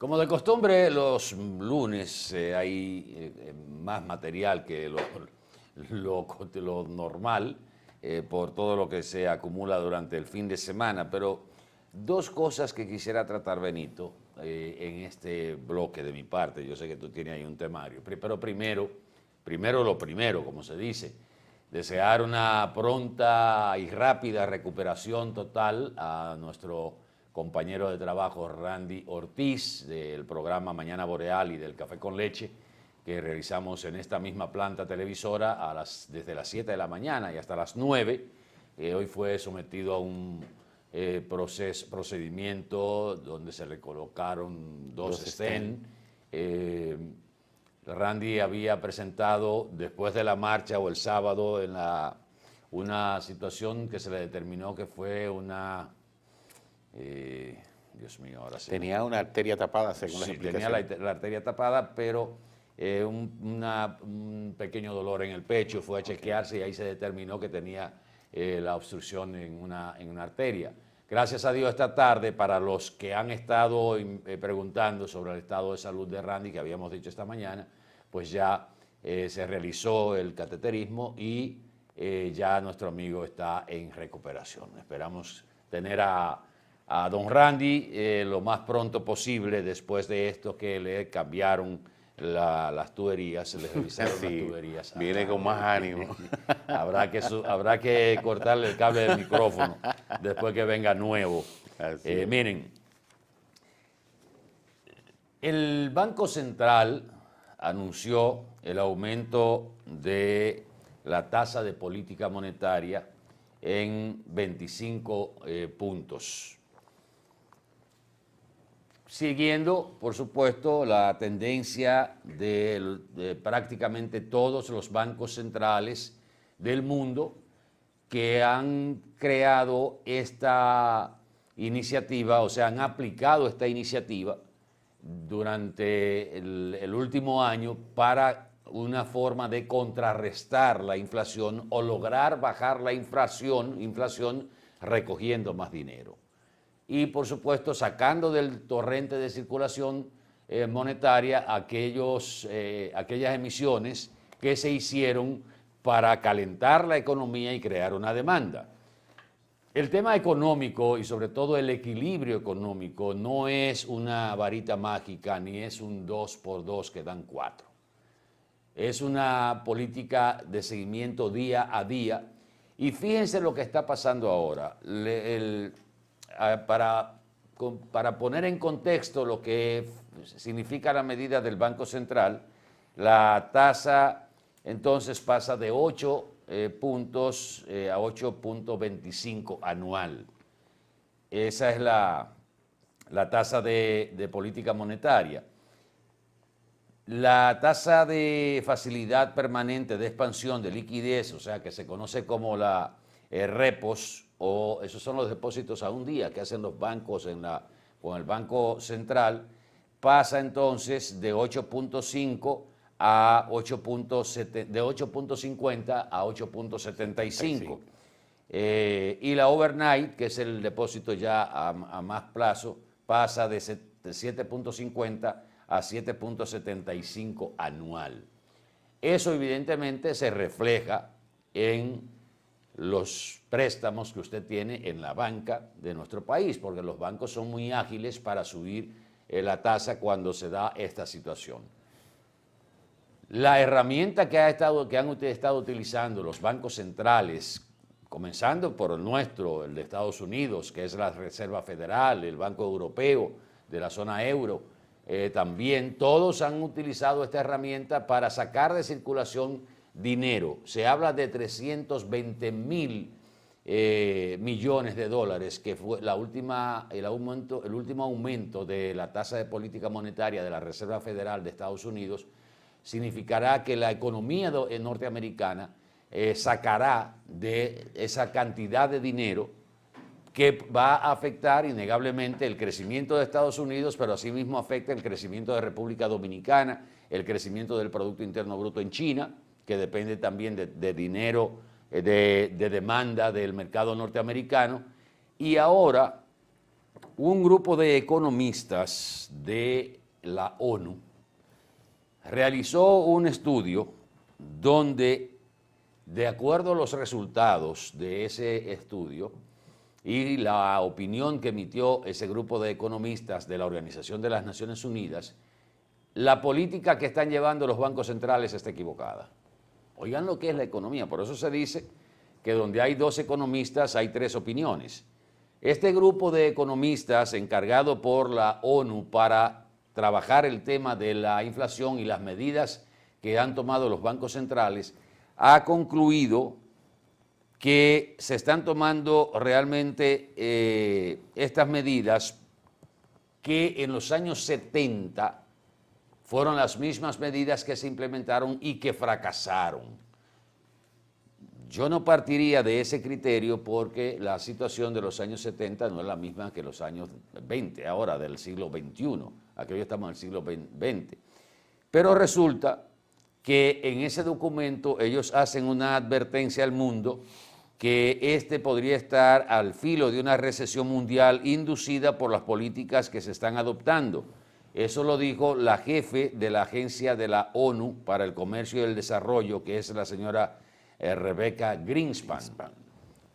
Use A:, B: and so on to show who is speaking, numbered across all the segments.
A: Como de costumbre, los lunes hay más material que lo normal por todo lo que se acumula durante el fin de semana, pero dos cosas que quisiera tratar, Benito, en este bloque de mi parte. Yo sé que tú tienes ahí un temario, pero primero lo primero, como se dice, desear una pronta y rápida recuperación total a nuestro compañero de trabajo Randy Ortiz del programa Mañana Boreal y del Café con Leche que realizamos en esta misma planta televisora desde las 7 de la mañana y hasta las 9. Hoy fue sometido a un procedimiento donde se le colocaron dos stent. Randy había presentado después de la marcha o el sábado una situación que se le determinó que fue una... Dios mío, ahora sí.
B: Tenía una arteria tapada, según las explicaciones.
A: Tenía la arteria tapada, pero un pequeño dolor en el pecho, fue a chequearse y ahí se determinó que tenía la obstrucción en una arteria. Gracias a Dios esta tarde, para los que han estado preguntando sobre el estado de salud de Randy, que habíamos dicho esta mañana, pues ya se realizó el cateterismo y ya nuestro amigo está en recuperación. Esperamos tener a don Randy lo más pronto posible después de esto que le cambiaron las tuberías, se le revisaron
B: sí,
A: las tuberías.
B: Viene con más ánimo.
A: habrá que cortarle el cable del micrófono después que venga nuevo. Miren, el Banco Central anunció el aumento de la tasa de política monetaria en 25 puntos. Siguiendo, por supuesto, la tendencia de prácticamente todos los bancos centrales del mundo que han creado esta iniciativa, o sea, han aplicado esta iniciativa durante el último año para una forma de contrarrestar la inflación o lograr bajar la inflación recogiendo más dinero. Y por supuesto sacando del torrente de circulación monetaria aquellas emisiones que se hicieron para calentar la economía y crear una demanda. El tema económico y sobre todo el equilibrio económico no es una varita mágica ni es un 2 por 2 que dan 4. Es una política de seguimiento día a día y fíjense lo que está pasando ahora. Para poner en contexto lo que significa la medida del Banco Central, la tasa entonces pasa de 8 puntos a 8.25 anual. Esa es la tasa de política monetaria. La tasa de facilidad permanente de expansión de liquidez, o sea, que se conoce como la repos, o esos son los depósitos a un día que hacen los bancos con el Banco Central, pasa entonces de 8.5 a 8.50 a 8.75. Y la overnight, que es el depósito ya a más plazo, pasa de 7.50 a 7.75 anual. Eso evidentemente se refleja en los préstamos que usted tiene en la banca de nuestro país, porque los bancos son muy ágiles para subir la tasa cuando se da esta situación. La herramienta que han estado utilizando los bancos centrales, comenzando por el nuestro, el de Estados Unidos, que es la Reserva Federal, el Banco Europeo de la zona euro, también todos han utilizado esta herramienta para sacar de circulación dinero. Se habla de 320.000 millones de dólares, que fue el último aumento de la tasa de política monetaria de la Reserva Federal de Estados Unidos. Significará que la economía norteamericana sacará de esa cantidad de dinero que va a afectar innegablemente el crecimiento de Estados Unidos, pero asimismo afecta el crecimiento de República Dominicana, el crecimiento del Producto Interno Bruto en China, que depende también de dinero, de demanda del mercado norteamericano. Y ahora un grupo de economistas de la ONU realizó un estudio donde, de acuerdo a los resultados de ese estudio y la opinión que emitió ese grupo de economistas de la Organización de las Naciones Unidas, la política que están llevando los bancos centrales está equivocada. Oigan lo que es la economía, por eso se dice que donde hay dos economistas hay tres opiniones. Este grupo de economistas encargado por la ONU para trabajar el tema de la inflación y las medidas que han tomado los bancos centrales ha concluido que se están tomando realmente estas medidas que en los años 70 fueron las mismas medidas que se implementaron y que fracasaron. Yo no partiría de ese criterio porque la situación de los años 70 no es la misma que los años 20, ahora del siglo XXI. Aquí hoy estamos en el siglo XX. Pero resulta que en ese documento ellos hacen una advertencia al mundo que este podría estar al filo de una recesión mundial inducida por las políticas que se están adoptando. Eso lo dijo la jefe de la Agencia de la ONU para el Comercio y el Desarrollo, que es la señora Rebecca Greenspan.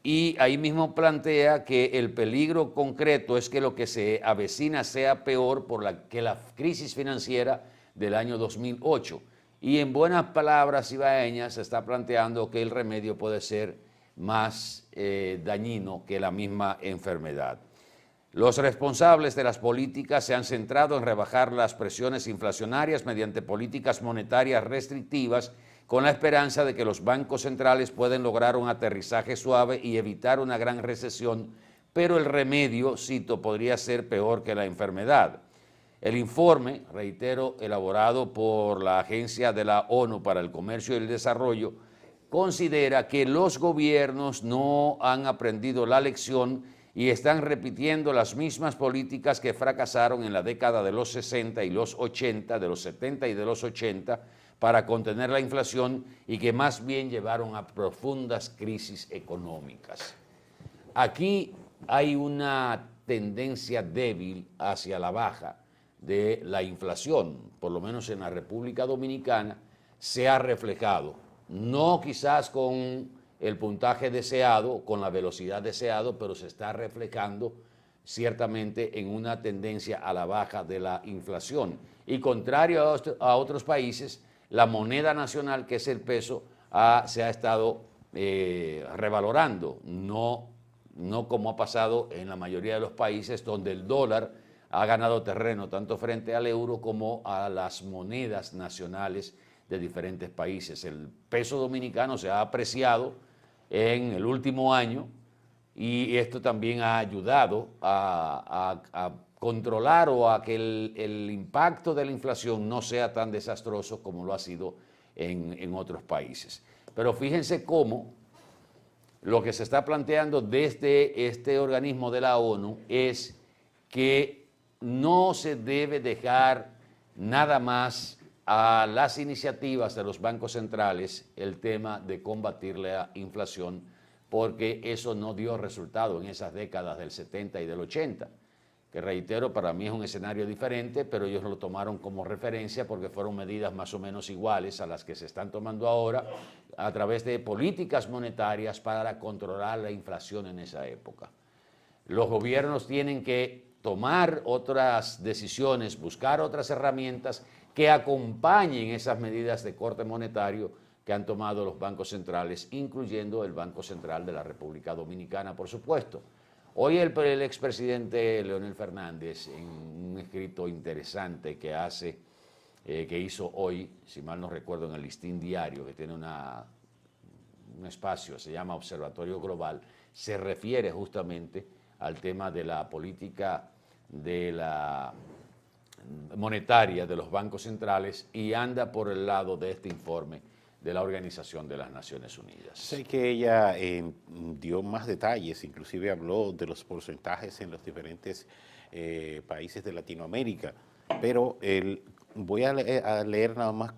A: Y ahí mismo plantea que el peligro concreto es que lo que se avecina sea peor que la crisis financiera del año 2008. Y en buenas palabras ibaeñas se está planteando que el remedio puede ser más dañino que la misma enfermedad. Los responsables de las políticas se han centrado en rebajar las presiones inflacionarias mediante políticas monetarias restrictivas con la esperanza de que los bancos centrales pueden lograr un aterrizaje suave y evitar una gran recesión, pero el remedio, cito, podría ser peor que la enfermedad. El informe, reitero, elaborado por la Agencia de la ONU para el Comercio y el Desarrollo, considera que los gobiernos no han aprendido la lección y están repitiendo las mismas políticas que fracasaron en la década de los 60 y los 80, de los 70 y de los 80, para contener la inflación y que más bien llevaron a profundas crisis económicas. Aquí hay una tendencia débil hacia la baja de la inflación, por lo menos en la República Dominicana, se ha reflejado, no quizás con el puntaje deseado, con la velocidad deseado, pero se está reflejando ciertamente en una tendencia a la baja de la inflación. Y contrario a otros países, la moneda nacional, que es el peso, se ha estado revalorando, no como ha pasado en la mayoría de los países donde el dólar ha ganado terreno tanto frente al euro como a las monedas nacionales de diferentes países. El peso dominicano se ha apreciado en el último año y esto también ha ayudado a controlar o a que el impacto de la inflación no sea tan desastroso como lo ha sido en otros países. Pero fíjense cómo lo que se está planteando desde este organismo de la ONU es que no se debe dejar nada más a las iniciativas de los bancos centrales el tema de combatir la inflación, porque eso no dio resultado en esas décadas del 70 y del 80, que reitero, para mí es un escenario diferente, pero ellos lo tomaron como referencia porque fueron medidas más o menos iguales a las que se están tomando ahora a través de políticas monetarias para controlar la inflación en esa época. Los gobiernos tienen que tomar otras decisiones, buscar otras herramientas que acompañen esas medidas de corte monetario que han tomado los bancos centrales, incluyendo el Banco Central de la República Dominicana, por supuesto. Hoy el expresidente Leonel Fernández, en un escrito interesante que hizo hoy, si mal no recuerdo, en el Listín Diario, que tiene un espacio, se llama Observatorio Global, se refiere justamente al tema de la política de la monetaria de los bancos centrales y anda por el lado de este informe de la Organización de las Naciones Unidas.
B: Sé que ella dio más detalles, inclusive habló de los porcentajes en los diferentes países de Latinoamérica, pero voy a leer nada más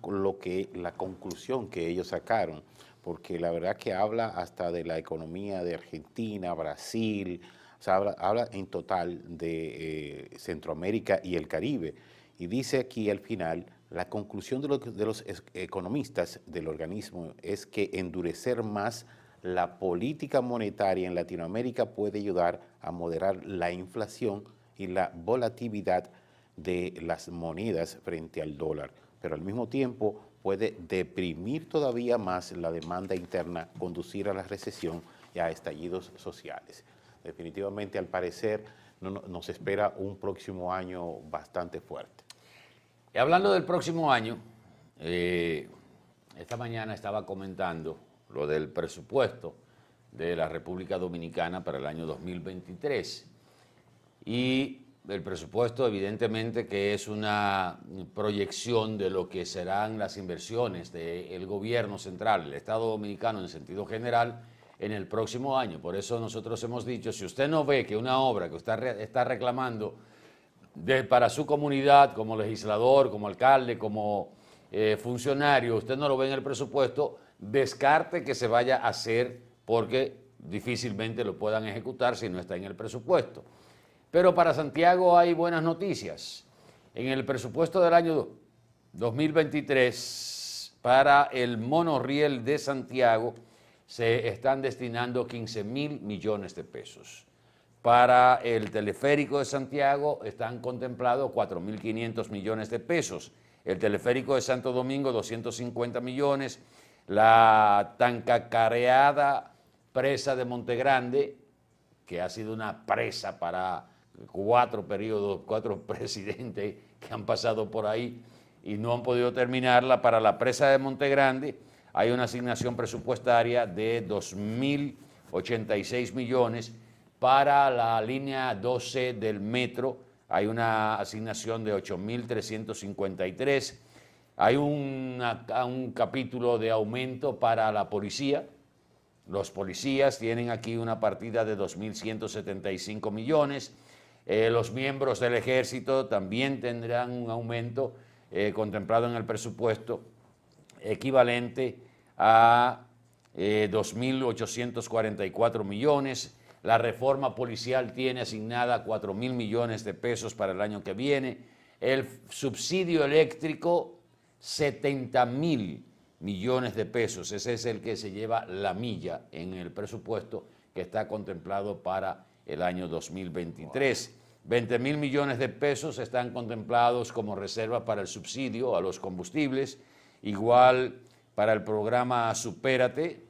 B: la conclusión que ellos sacaron, porque la verdad que habla hasta de la economía de Argentina, Brasil, O sea, habla en total de Centroamérica y el Caribe. Y dice aquí al final, la conclusión de los economistas del organismo es que endurecer más la política monetaria en Latinoamérica puede ayudar a moderar la inflación y la volatilidad de las monedas frente al dólar, pero al mismo tiempo puede deprimir todavía más la demanda interna, conducir a la recesión y a estallidos sociales. Definitivamente, al parecer, nos espera un próximo año bastante fuerte.
A: Y hablando del próximo año, esta mañana estaba comentando lo del presupuesto de la República Dominicana para el año 2023. Y el presupuesto, evidentemente, que es una proyección de lo que serán las inversiones del gobierno central, el Estado Dominicano en sentido general, en el próximo año. Por eso nosotros hemos dicho, si usted no ve que una obra que usted está reclamando para su comunidad, como legislador, como alcalde, como funcionario, usted no lo ve en el presupuesto, descarte que se vaya a hacer porque difícilmente lo puedan ejecutar si no está en el presupuesto. Pero para Santiago hay buenas noticias. En el presupuesto del año 2023, para el monorriel de Santiago, se están destinando 15.000 millones de pesos. Para el teleférico de Santiago están contemplados 4.500 millones de pesos. El teleférico de Santo Domingo, 250 millones. La tan cacareada presa de Montegrande, que ha sido una presa para 4 periodos, 4 presidentes que han pasado por ahí y no han podido terminarla. Para la presa de Montegrande hay una asignación presupuestaria de 2.086 millones. Para la línea 12 del metro hay una asignación de 8.353. Hay un capítulo de aumento para la policía. Los policías tienen aquí una partida de 2.175 millones. Los miembros del ejército también tendrán un aumento contemplado en el presupuesto equivalente a 2.844 millones. La reforma policial tiene asignada 4.000 millones de pesos para el año que viene. El subsidio eléctrico, 70.000 millones de pesos. Ese es el que se lleva la milla en el presupuesto que está contemplado para el año 2023. 20.000 millones de pesos están contemplados como reserva para el subsidio a los combustibles. Igual para el programa Supérate,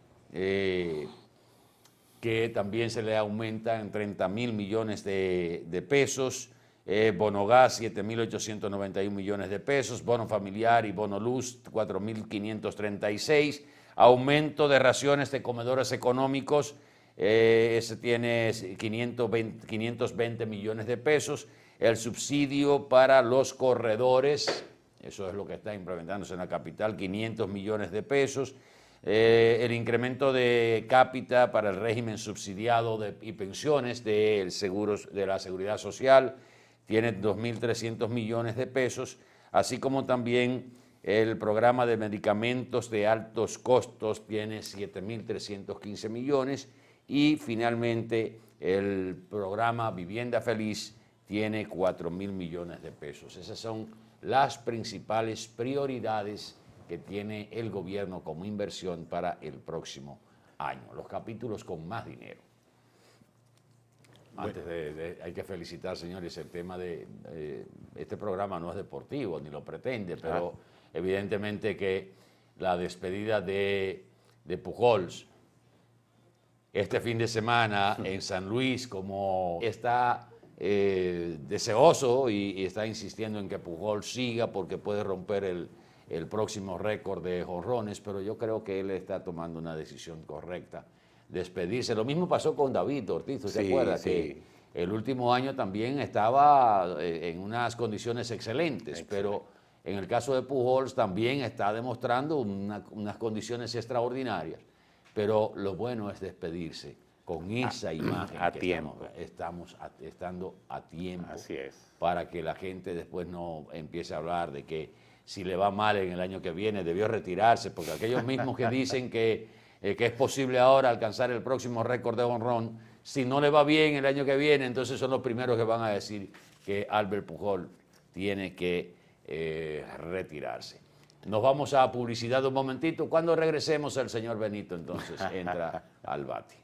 A: que también se le aumenta en 30.000 millones de pesos. Bono gas, 7.891 millones de pesos. Bono familiar y bono luz, 4.536. Aumento de raciones de comedores económicos, ese tiene 520 millones de pesos. El subsidio para los corredores, eso es lo que está implementándose en la capital, 500 millones de pesos. El incremento de cápita para el régimen subsidiado y pensiones de la Seguridad Social tiene 2.300 millones de pesos, así como también el programa de medicamentos de altos costos tiene 7.315 millones y finalmente el programa Vivienda Feliz tiene 4.000 millones de pesos. Esas son las principales prioridades que tiene el gobierno como inversión para el próximo año, los capítulos con más dinero. Antes hay que felicitar, señores, el tema de este programa no es deportivo, ni lo pretende, pero evidentemente que la despedida de Pujols este fin de semana en San Luis, como está deseoso y está insistiendo en que Pujols siga porque puede romper el próximo récord de jonrones, pero yo creo que él está tomando una decisión correcta, despedirse. Lo mismo pasó con David Ortiz, ¿usted se acuerda? Sí. Que el último año también estaba en unas condiciones excelentes, pero en el caso de Pujols también está demostrando unas condiciones extraordinarias, pero lo bueno es despedirse con esa imagen
B: a tiempo.
A: Estamos estando a tiempo.
B: Así es.
A: Para que la gente después no empiece a hablar de que si le va mal en el año que viene debió retirarse, porque aquellos mismos que dicen que es posible ahora alcanzar el próximo récord de jonrón Si no le va bien el año que viene, entonces son los primeros que van a decir que Albert Pujol tiene que retirarse. Nos vamos a publicidad un momentito. Cuando regresemos, el señor Benito entonces entra al bate.